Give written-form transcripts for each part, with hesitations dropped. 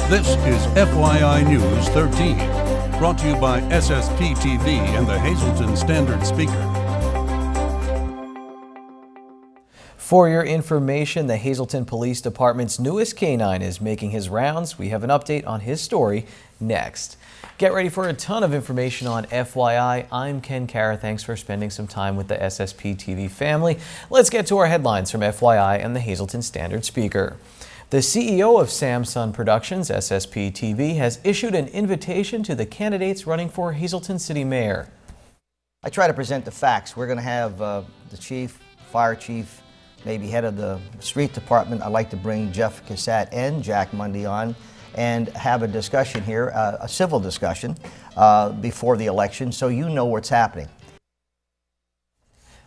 This is FYI News 13, brought to you by SSPTV and the Hazleton Standard Speaker. For your information, the Hazleton Police Department's newest canine is making his rounds. We have an update on his story next. Get ready for a ton of information on FYI. I'm Ken Kara. Thanks for spending some time with the SSPTV family. Let's get to our headlines from FYI and the Hazleton Standard Speaker. The CEO of Samsung Productions, SSPTV, has issued an invitation to the candidates running for Hazleton City Mayor. I try to present the facts. We're going to have the chief, fire chief, maybe head of the street department. I'd like to bring Jeff Cassett and Jack Mundy on and have a discussion here, a civil discussion before the election, so you know what's happening.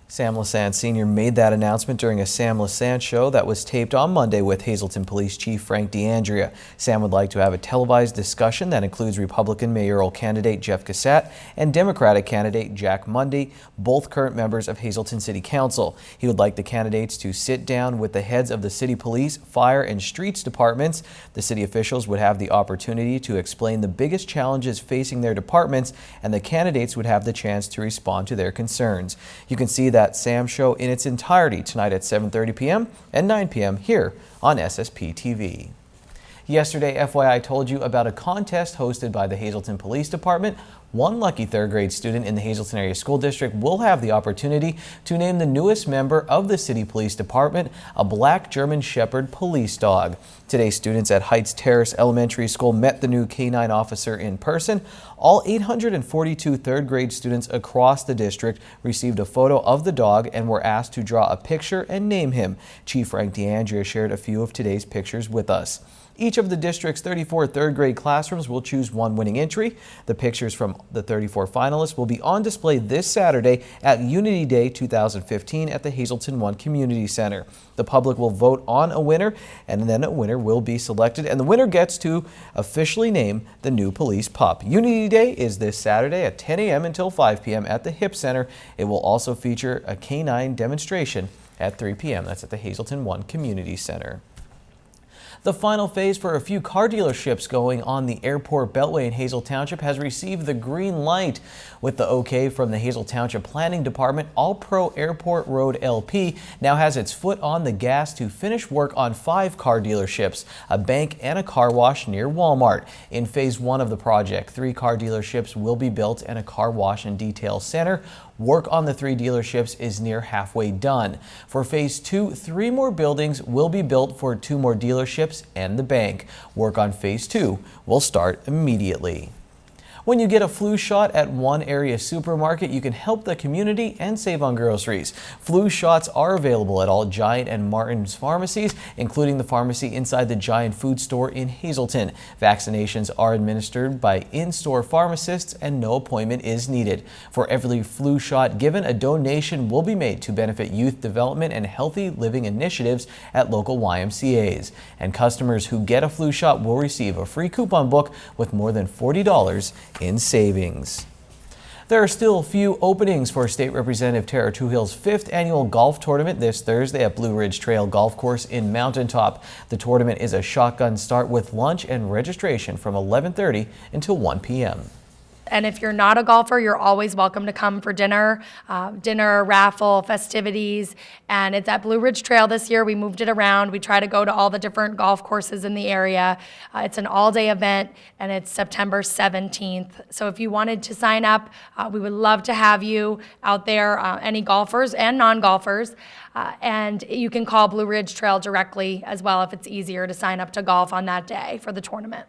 Sam Lassant Sr. made that announcement during a Sam Lassant show that was taped on Monday with Hazleton Police Chief Frank D'Andrea. Sam would like to have a televised discussion that includes Republican mayoral candidate Jeff Cassett and Democratic candidate Jack Mundy, both current members of Hazleton City Council. He would like the candidates to sit down with the heads of the city police, fire, and streets departments. The city officials would have the opportunity to explain the biggest challenges facing their departments, and the candidates would have the chance to respond to their concerns. You can see that Sam show in its entirety tonight at 7:30 p.m. and 9 p.m. here on SSPTV. Yesterday, FYI told you about a contest hosted by the Hazleton Police Department. One lucky third grade student in the Hazleton Area School District will have the opportunity to name the newest member of the City Police Department, a black German Shepherd police dog. Today, students at Heights Terrace Elementary School met the new canine officer in person. All 842 third grade students across the district received a photo of the dog and were asked to draw a picture and name him. Chief Frank D'Andrea shared a few of today's pictures with us. Each of the district's 34 third grade classrooms will choose one winning entry. The pictures from the 34 finalists will be on display this Saturday at Unity Day 2015 at the Hazleton 1 Community Center. The public will vote on a winner, and then a winner will be selected, and the winner gets to officially name the new police pup. Unity Day is this Saturday at 10 a.m. until 5 p.m. at the Hip Center. It will also feature a canine demonstration at 3 p.m. That's at the Hazleton 1 Community Center. The final phase for a few car dealerships going on the Airport Beltway in Hazel Township has received the green light. With the okay from the Hazel Township Planning Department, All Pro Airport Road LP now has its foot on the gas to finish work on 5 car dealerships, a bank, and a car wash near Walmart. In phase 1 of the project, 3 car dealerships will be built and a car wash and detail center. Work on the 3 dealerships is near halfway done. For phase 2, 3 more buildings will be built for 2 more dealerships and the bank. Work on phase 2 will start immediately. When you get a flu shot at one area supermarket, you can help the community and save on groceries. Flu shots are available at all Giant and Martin's pharmacies, including the pharmacy inside the Giant food store in Hazleton. Vaccinations are administered by in-store pharmacists and no appointment is needed. For every flu shot given, a donation will be made to benefit youth development and healthy living initiatives at local YMCAs. And customers who get a flu shot will receive a free coupon book with more than $40 in savings. There are still few openings for State Representative Tara Toohill's 5th annual golf tournament this Thursday at Blue Ridge Trail Golf Course in Mountaintop. The tournament is a shotgun start with lunch and registration from 11:30 until 1 p.m. And if you're not a golfer, you're always welcome to come for dinner, raffle, festivities. And it's at Blue Ridge Trail this year. We moved it around. We try to go to all the different golf courses in the area. It's an all-day event, and it's September 17th. So if you wanted to sign up, we would love to have you out there, any golfers and non-golfers. And you can call Blue Ridge Trail directly as well if it's easier to sign up to golf on that day for the tournament.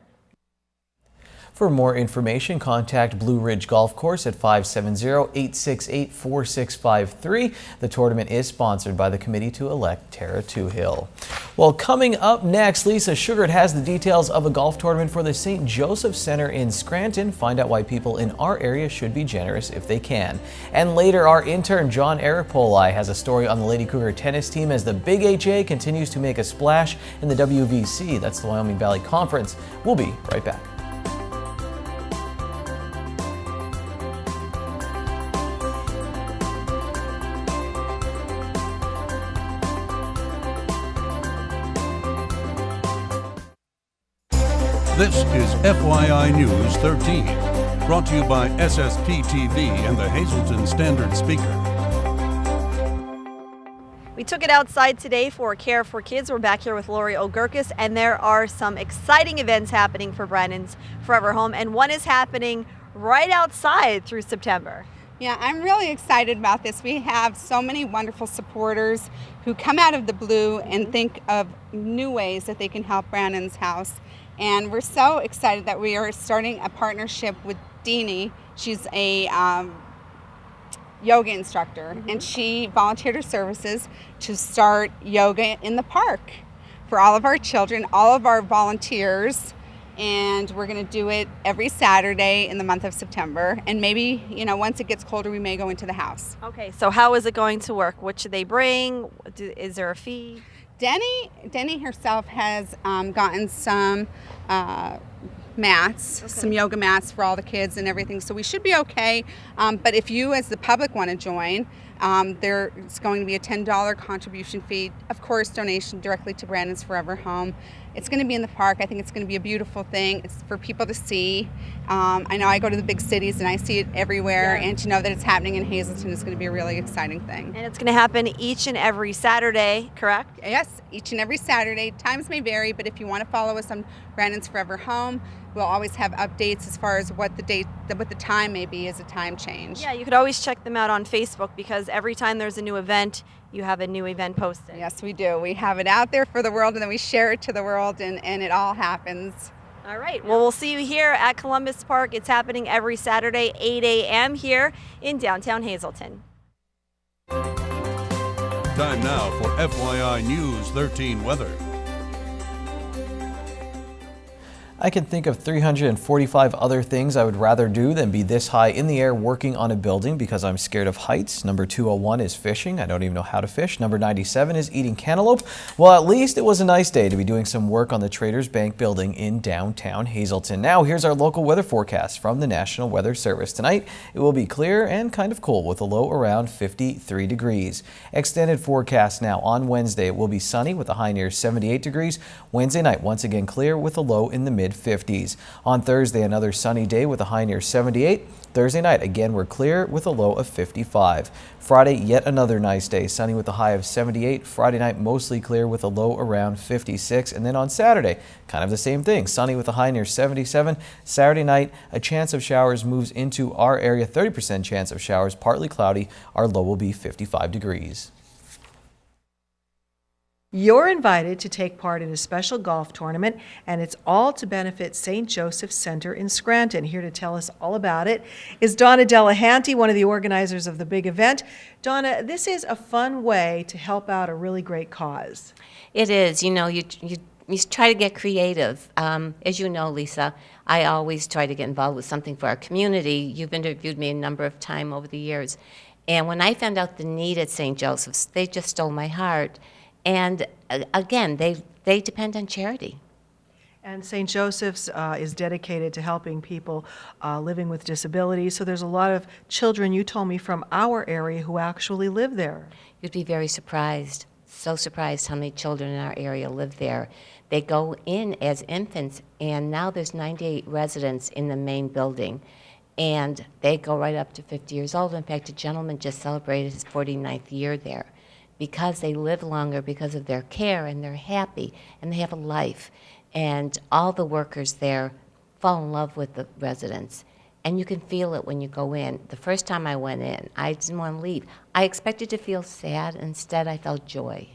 For more information, contact Blue Ridge Golf Course at 570-868-4653. The tournament is sponsored by the committee to elect Tara Toohill. Well, coming up next, Lisa Sugart has the details of a golf tournament for the St. Joseph Center in Scranton. Find out why people in our area should be generous if they can. And later, our intern John Aripoli has a story on the Lady Cougar tennis team as the Big HA continues to make a splash in the WVC. That's the Wyoming Valley Conference. We'll be right back. This is FYI News 13, brought to you by SSPTV and the Hazleton Standard Speaker. We took it outside today for Care for Kids. We're back here with Lori O'Gurkis, and there are some exciting events happening for Brandon's Forever Home, and one is happening right outside through September. Yeah, I'm really excited about this. We have so many wonderful supporters who come out of the blue and think of new ways that they can help Brandon's house. And we're so excited that we are starting a partnership with Deanie. She's a yoga instructor, and she volunteered her services to start yoga in the park for all of our children, all of our volunteers. And we're going to do it every Saturday in the month of September. And maybe, once it gets colder, we may go into the house. Okay, so how is it going to work? What should they bring? Is there a fee? Denny herself has gotten some mats, some yoga mats for all the kids and everything, so we should be okay. But if you as the public want to join, there's going to be a $10 contribution fee, of course donation directly to Brandon's Forever Home. It's going to be in the park. I think it's going to be a beautiful thing. It's for people to see. I know I go to the big cities and I see it everywhere, and to know that it's happening in Hazleton is going to be a really exciting thing. And it's going to happen each and every Saturday, correct? Yes, each and every Saturday. Times may vary, but if you want to follow us on Brandon's Forever Home, we'll always have updates as far as what the time may be as a time change. Yeah, you could always check them out on Facebook, because every time there's a new event, you have a new event posted. Yes, we do. We have it out there for the world, and then we share it to the world, and it all happens. All right. Well, we'll see you here at Columbus Park. It's happening every Saturday, 8 a.m. here in downtown Hazleton. Time now for FYI News 13 weather. I can think of 345 other things I would rather do than be this high in the air working on a building because I'm scared of heights. Number 201 is fishing. I don't even know how to fish. Number 97 is eating cantaloupe. Well, at least it was a nice day to be doing some work on the Traders Bank building in downtown Hazleton. Now, here's our local weather forecast from the National Weather Service. Tonight, it will be clear and kind of cool with a low around 53 degrees. Extended forecast now on Wednesday. It will be sunny with a high near 78 degrees. Wednesday night, once again clear with a low in the mid-50s. On Thursday, another sunny day with a high near 78. Thursday night, again, we're clear with a low of 55. Friday, yet another nice day, sunny with a high of 78. Friday night, mostly clear with a low around 56. And then on Saturday, kind of the same thing, sunny with a high near 77. Saturday night, a chance of showers moves into our area, 30% chance of showers, partly cloudy. Our low will be 55 degrees. You're invited to take part in a special golf tournament, and it's all to benefit St. Joseph's Center in Scranton. Here to tell us all about it is Donna Delahanty, one of the organizers of the big event. Donna, this is a fun way to help out a really great cause. It is. You try to get creative. As you know, Lisa, I always try to get involved with something for our community. You've interviewed me a number of times over the years. And when I found out the need at St. Joseph's, they just stole my heart. And again, they depend on charity. And St. Joseph's is dedicated to helping people living with disabilities. So there's a lot of children, you told me, from our area who actually live there. You'd be very surprised, so surprised how many children in our area live there. They go in as infants, and now there's 98 residents in the main building. And they go right up to 50 years old. In fact, a gentleman just celebrated his 49th year there, because they live longer because of their care, and they're happy, and they have a life. And all the workers there fall in love with the residents. And you can feel it when you go in. The first time I went in, I didn't want to leave. I expected to feel sad. Instead, I felt joy.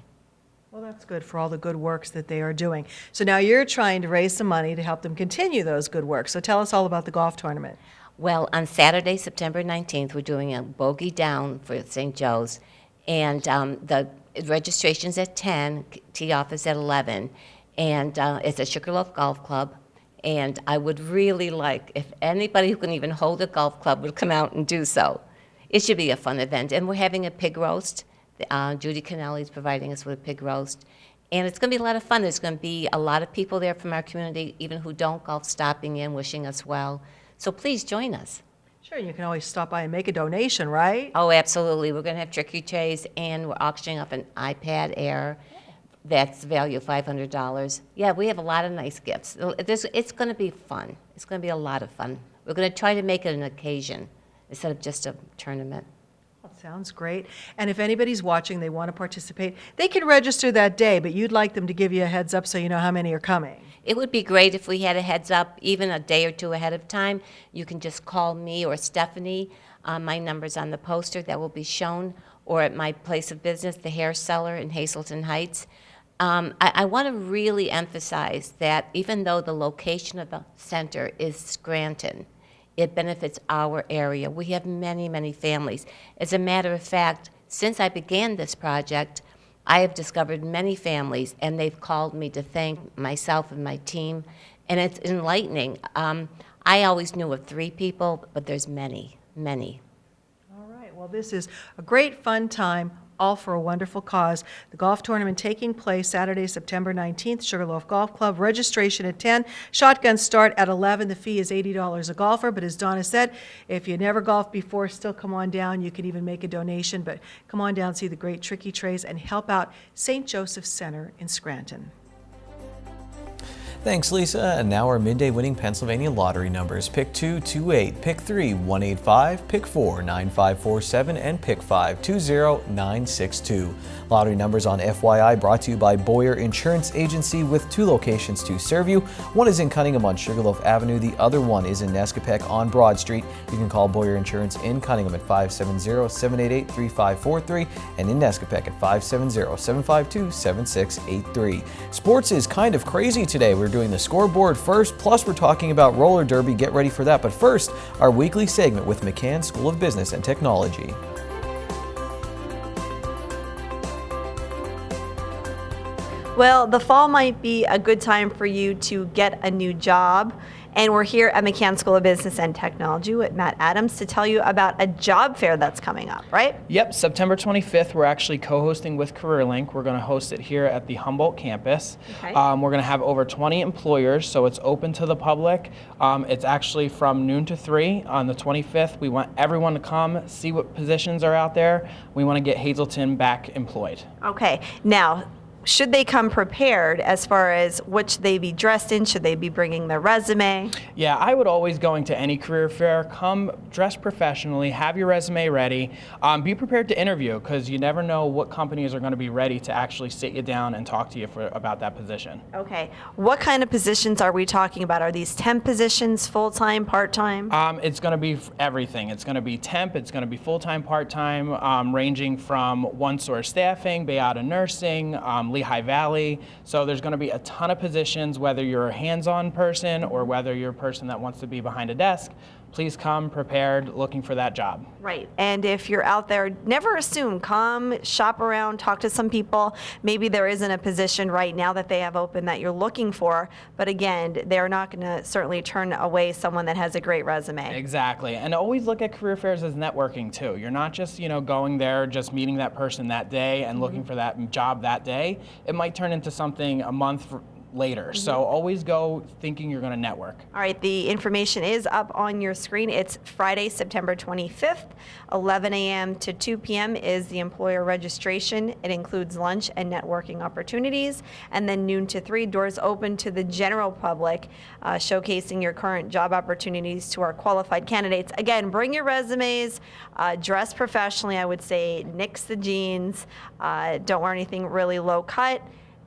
Well, that's good for all the good works that they are doing. So now you're trying to raise some money to help them continue those good works. So tell us all about the golf tournament. Well, on Saturday, September 19th, we're doing a bogey down for St. Joe's. And the registration's at 10, tee off is at 11, and it's at Sugarloaf Golf Club. And I would really like if anybody who can even hold a golf club would come out and do so. It should be a fun event. And we're having a pig roast. Judy Kennelly is providing us with a pig roast. And it's going to be a lot of fun. There's going to be a lot of people there from our community, even who don't golf, stopping in, wishing us well. So please join us. Sure, you can always stop by and make a donation, right? Oh, absolutely. We're going to have tricky trays, and we're auctioning off an iPad Air that's the value of $500. Yeah, we have a lot of nice gifts. It's going to be fun. It's going to be a lot of fun. We're going to try to make it an occasion instead of just a tournament. That sounds great. And if anybody's watching, they want to participate, they can register that day, but you'd like them to give you a heads up so you know how many are coming. It would be great if we had a heads up, even a day or two ahead of time. You can just call me or Stephanie. My number's on the poster that will be shown, or at my place of business, the Hair Cellar in Hazleton Heights. I want to really emphasize that even though the location of the center is Scranton, it benefits our area. We have many, many families. As a matter of fact, since I began this project, I have discovered many families, and they've called me to thank myself and my team, and it's enlightening. I always knew of 3 people, but there's many, many. All right, well, this is a great fun time, all for a wonderful cause. The golf tournament taking place Saturday, September 19th, Sugarloaf Golf Club. Registration at 10. Shotguns start at 11. The fee is $80 a golfer, but as Donna said, if you never golfed before, still come on down. You could even make a donation, but come on down, see the great tricky trays, and help out St. Joseph's Center in Scranton. Thanks, Lisa. And now our midday winning Pennsylvania lottery numbers. Pick 2, 28, pick 3, 185, pick 4, 9547, and pick 5, 20962. Lottery numbers on FYI brought to you by Boyer Insurance Agency with 2 locations to serve you. One is in Cunningham on Sugarloaf Avenue. The other one is in Nescopec on Broad Street. You can call Boyer Insurance in Cunningham at 570-788-3543 and in Nescopec at 570-752-7683. Sports is kind of crazy today. We're doing the scoreboard first, plus we're talking about roller derby. Get ready for that. But first, our weekly segment with McCann School of Business and Technology. Well, the fall might be a good time for you to get a new job. And we're here at McCann School of Business and Technology with Matt Adams to tell you about a job fair that's coming up, right? Yep, September 25th, we're actually co-hosting with CareerLink. We're going to host it here at the Humboldt campus. Okay. We're going to have over 20 employers, so it's open to the public. It's actually from noon to 3 on the 25th. We want everyone to come, see what positions are out there. We want to get Hazleton back employed. Okay. Now, should they come prepared as far as what should they be dressed in? Should they be bringing their resume? Yeah, I would always going to any career fair, come dressed professionally, have your resume ready, be prepared to interview because you never know what companies are going to be ready to actually sit you down and talk to you about that position. Okay. What kind of positions are we talking about? Are these temp positions, full-time, part-time? It's going to be everything. It's going to be temp, it's going to be full-time, part-time, ranging from one-source staffing, Bayada nursing, Lehigh Valley. So there's going to be a ton of positions, whether you're a hands-on person or whether you're a person that wants to be behind a desk. Please come prepared, looking for that job. Right. And if you're out there, never assume. Come, shop around, talk to some people. Maybe there isn't a position right now that they have open that you're looking for. But again, they're not going to certainly turn away someone that has a great resume. Exactly. And always look at career fairs as networking too. You're not just, going there, just meeting that person that day and looking for that job that day. It might turn into something a month later. So always go thinking you're going to network. All right, the information is up on your screen. It's Friday, September 25th, 11 a.m. to 2 p.m. is the employer registration. It includes lunch and networking opportunities. And then noon to 3, doors open to the general public, showcasing your current job opportunities to our qualified candidates. Again, bring your resumes, dress professionally. I would say nix the jeans, don't wear anything really low cut,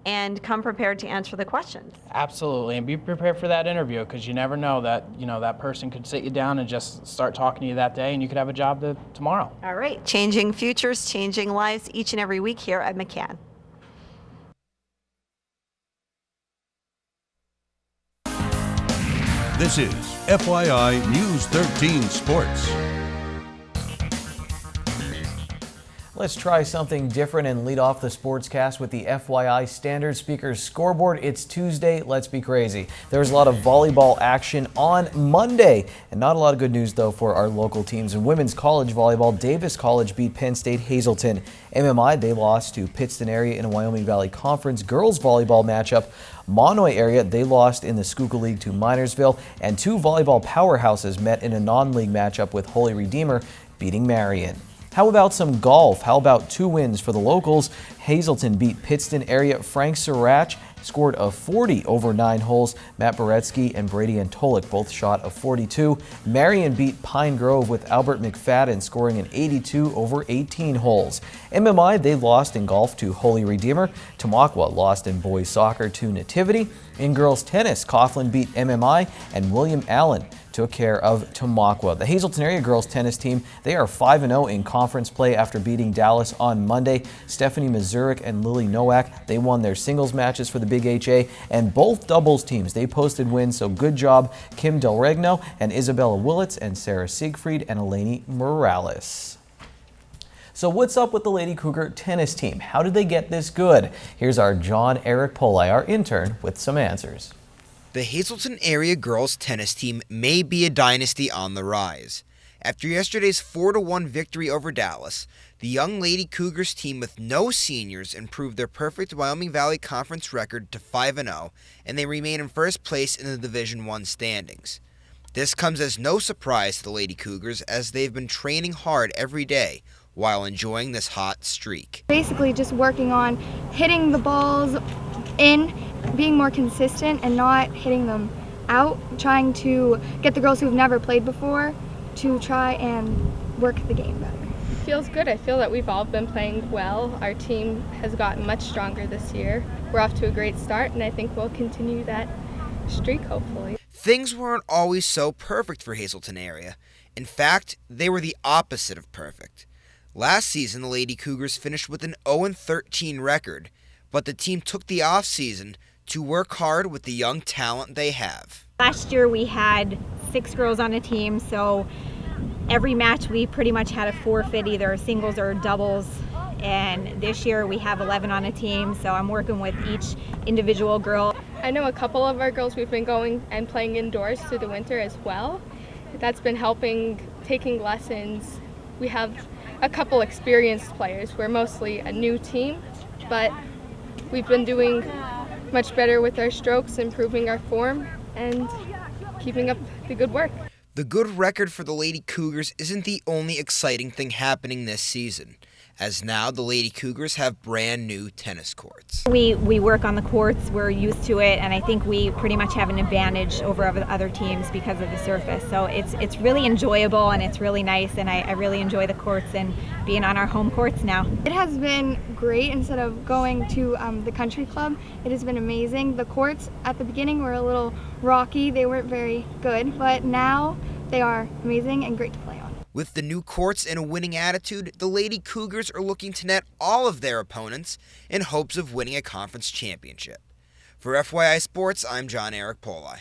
and come prepared to answer the questions. Absolutely, and be prepared for that interview because you never know that that person could sit you down and just start talking to you that day, and you could have a job tomorrow. All right, changing futures, changing lives each and every week here at McCann. This is FYI News 13 Sports. Let's try something different and lead off the sportscast with the FYI Standard Speakers scoreboard. It's Tuesday. Let's be crazy. There was a lot of volleyball action on Monday, and not a lot of good news, though, for our local teams. In women's college volleyball, Davis College beat Penn State Hazleton. MMI, they lost to Pittston area in a Wyoming Valley Conference. Girls volleyball matchup, Monoy area, they lost in the Schuylkill League to Minersville. And 2 volleyball powerhouses met in a non-league matchup with Holy Redeemer beating Marion. How about some golf? How about 2 wins for the locals? Hazleton beat Pittston area Frank Sirach, scored a 40 over 9 holes. Matt Boretsky and Brady Antolik both shot a 42. Marion beat Pine Grove with Albert McFadden scoring an 82 over 18 holes. MMI, they lost in golf to Holy Redeemer. Tamaqua lost in boys soccer to Nativity. In girls tennis, Coughlin beat MMI and William Allen took care of Tamaqua. The Hazleton area girls tennis team, they are 5-0 in conference play after beating Dallas on Monday. Stephanie Mazurek and Lily Nowak, they won their singles matches for the Big HA, and both doubles teams, they posted wins, so good job Kim Del Regno and Isabella Willits and Sarah Siegfried and Eleni Morales. So what's up with the Lady Cougar tennis team? How did they get this good? Here's our John Eric Poli, our intern, with some answers. The Hazleton area girls tennis team may be a dynasty on the rise. After yesterday's 4-1 victory over Dallas, the young Lady Cougars team with no seniors improved their perfect Wyoming Valley Conference record to 5-0, and they remain in first place in the Division I standings. This comes as no surprise to the Lady Cougars, as they've been training hard every day while enjoying this hot streak. Basically just working on hitting the balls in, being more consistent and not hitting them out, trying to get the girls who've never played before to try and work the game better. Feels good. I feel that we've all been playing well. Our team has gotten much stronger this year. We're off to a great start, and I think we'll continue that streak, hopefully. Things weren't always so perfect for Hazleton area. In fact, they were the opposite of perfect. Last season, the Lady Cougars finished with an 0-13 record, but the team took the off-season to work hard with the young talent they have. Last year we had 6 girls on a team, so every match we pretty much had a forfeit, either singles or doubles. And this year we have 11 on a team, so I'm working with each individual girl. I know a couple of our girls we've been going and playing indoors through the winter as well. That's been helping, taking lessons. We have a couple experienced players. We're mostly a new team, but we've been doing much better with our strokes, improving our form, and keeping up the good work. The good record for the Lady Cougars isn't the only exciting thing happening this season, as now the Lady Cougars have brand new tennis courts. We work on the courts, we're used to it, and I think we pretty much have an advantage over other teams because of the surface. So it's really enjoyable and it's really nice, and I really enjoy the courts and being on our home courts now. It has been great. Instead of going to the country club, it has been amazing. The courts at the beginning were a little rocky, they weren't very good, but now they are amazing and great to play on. With the new courts and a winning attitude, the Lady Cougars are looking to net all of their opponents in hopes of winning a conference championship. For FYI Sports, I'm John Eric Poli.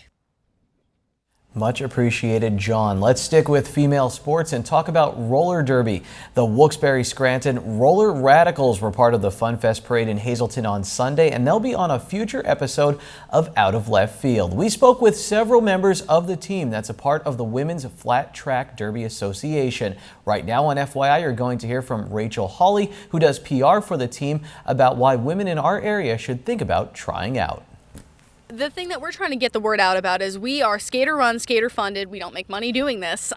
Much appreciated, John. Let's stick with female sports and talk about roller derby. The Wilkes-Barre Scranton Roller Radicals were part of the Fun Fest parade in Hazleton on Sunday, and they'll be on a future episode of Out of Left Field. We spoke with several members of the team that's a part of the Women's Flat Track Derby Association. Right now on FYI, you're going to hear from Rachel Hawley, who does PR for the team, about why women in our area should think about trying out. The thing that we're trying to get the word out about is we are skater run, skater funded. We don't make money doing this.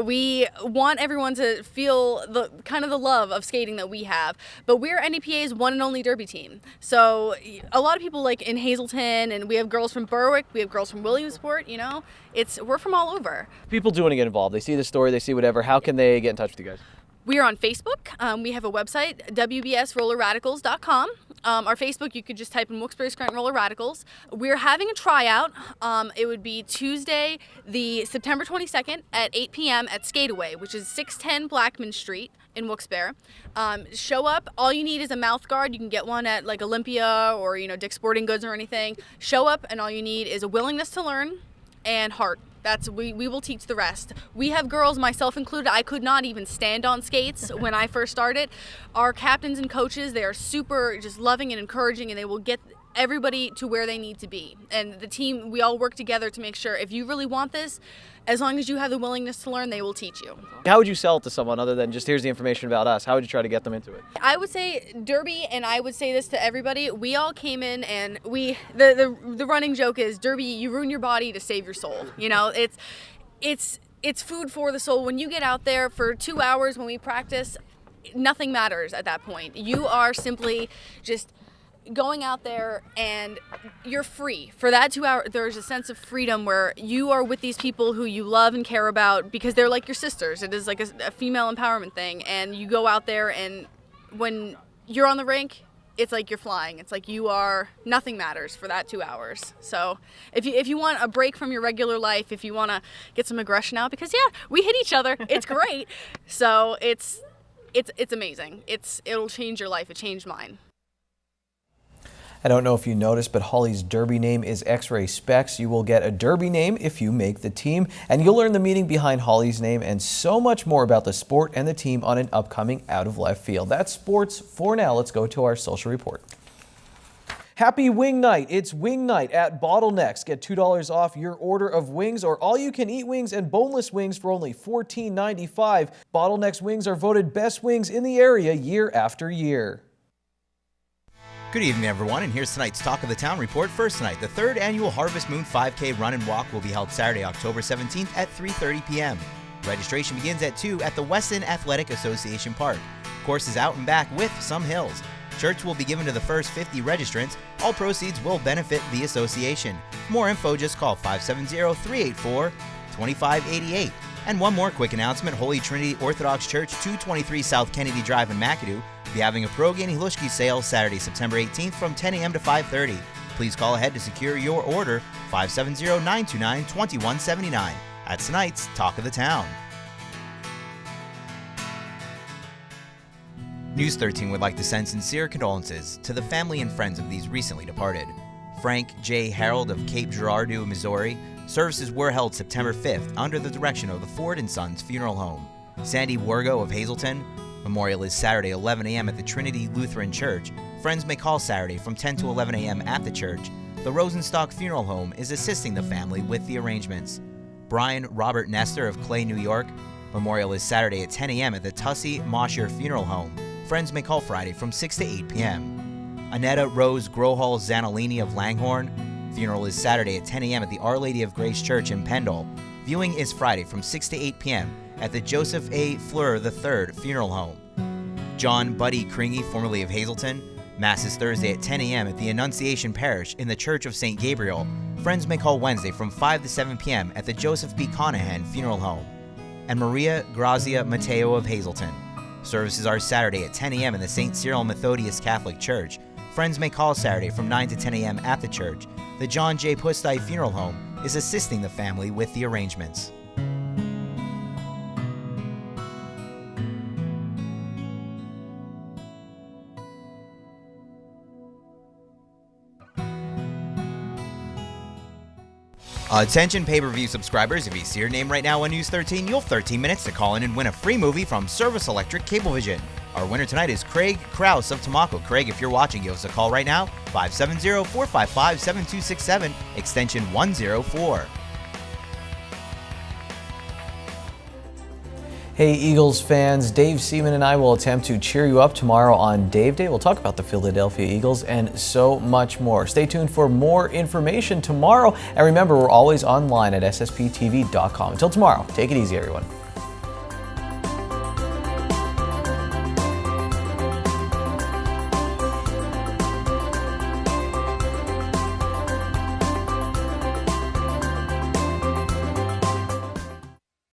We want everyone to feel the kind of the love of skating that we have. But we're NEPA's one and only derby team. So a lot of people like in Hazleton, and we have girls from Berwick, we have girls from Williamsport, you know, we're from all over. People do want to get involved. They see the story, they see whatever. How can they get in touch with you guys? We are on Facebook. We have a website, wbsrollerradicals.com. Our Facebook, you could just type in Wilkes-Barre Scranton Roller Radicals. We're having a tryout. It would be Tuesday, the September 22nd at 8 p.m. at Skateaway, which is 610 Blackman Street in Wilkes-Barre. Show up. All you need is a mouth guard. You can get one at like Olympia or Dick's Sporting Goods or anything. Show up, and all you need is a willingness to learn and heart. We will teach the rest. We have girls, myself included. I could not even stand on skates when I first started. Our captains and coaches, they are super just loving and encouraging, and they will get everybody to where they need to be. And the team, we all work together to make sure if you really want this, as long as you have the willingness to learn, they will teach you. How would you sell it to someone other than just here's the information about us? How would you try to get them into it? I would say derby, and I would say this to everybody, we all came in and the running joke is derby, you ruin your body to save your soul. It's food for the soul. When you get out there for 2 hours when we practice, nothing matters at that point. You are simply just going out there and you're free. For that 2 hours, there's a sense of freedom where you are with these people who you love and care about because they're like your sisters. It is like a female empowerment thing. And you go out there, and when you're on the rink, it's like you're flying. It's like nothing matters for that 2 hours. So if you want a break from your regular life, if you want to get some aggression out, because we hit each other, it's great. So it's amazing. It'll change your life. It changed mine. I don't know if you noticed, but Holly's Derby name is X-Ray Specs. You will get a Derby name if you make the team, and you'll learn the meaning behind Holly's name and so much more about the sport and the team on an upcoming Out of Left Field. That's sports for now. Let's go to our social report. Happy Wing Night. It's Wing Night at Bottlenecks. Get $2 off your order of wings or all-you-can-eat wings and boneless wings for only $14.95. Bottlenecks wings are voted best wings in the area year after year. Good evening, everyone, and here's tonight's Talk of the Town report. First tonight, the 3rd annual Harvest Moon 5K Run and Walk will be held Saturday, October 17th at 3:30 p.m. Registration begins at 2 at the Weston Athletic Association Park. Course is out and back with some hills. Shirts will be given to the first 50 registrants. All proceeds will benefit the association. For more info, just call 570-384-2588. And one more quick announcement, Holy Trinity Orthodox Church, 223 South Kennedy Drive in McAdoo, will be having a Pierogi and Hilushki sale Saturday, September 18th from 10 a.m. to 5:30. Please call ahead to secure your order, 570-929-2179. That's tonight's Talk of the Town. News 13 would like to send sincere condolences to the family and friends of these recently departed. Frank J. Harold of Cape Girardeau, Missouri. Services were held September 5th under the direction of the Ford & Sons Funeral Home. Sandy Wargo of Hazleton. Memorial is Saturday, 11 a.m. at the Trinity Lutheran Church. Friends may call Saturday from 10 to 11 a.m. at the church. The Rosenstock Funeral Home is assisting the family with the arrangements. Brian Robert Nestor of Clay, New York. Memorial is Saturday at 10 a.m. at the Tussie Mosher Funeral Home. Friends may call Friday from 6 to 8 p.m. Annetta Rose Grohol Zanolini of Langhorne. Funeral is Saturday at 10 a.m. at the Our Lady of Grace Church in Pendle. Viewing is Friday from 6 to 8 p.m. at the Joseph A. Fleur III Funeral Home. John Buddy Kringy, formerly of Hazleton. Mass is Thursday at 10 a.m. at the Annunciation Parish in the Church of St. Gabriel. Friends may call Wednesday from 5 to 7 p.m. at the Joseph B. Conahan Funeral Home. And Maria Grazia Mateo of Hazleton. Services are Saturday at 10 a.m. in the St. Cyril Methodius Catholic Church. Friends may call Saturday from 9 to 10 a.m. at the church. The John J. Pustai Funeral Home is assisting the family with the arrangements. Attention pay-per-view subscribers, if you see your name right now on News 13, you'll have 13 minutes to call in and win a free movie from Service Electric Cablevision. Our winner tonight is Craig Krause of Tamako. Craig, if you're watching, give us a call right now, 570-455-7267, extension 104. Hey Eagles fans, Dave Seaman and I will attempt to cheer you up tomorrow on Dave Day. We'll talk about the Philadelphia Eagles and so much more. Stay tuned for more information tomorrow. And remember, we're always online at ssptv.com. Until tomorrow, take it easy, everyone.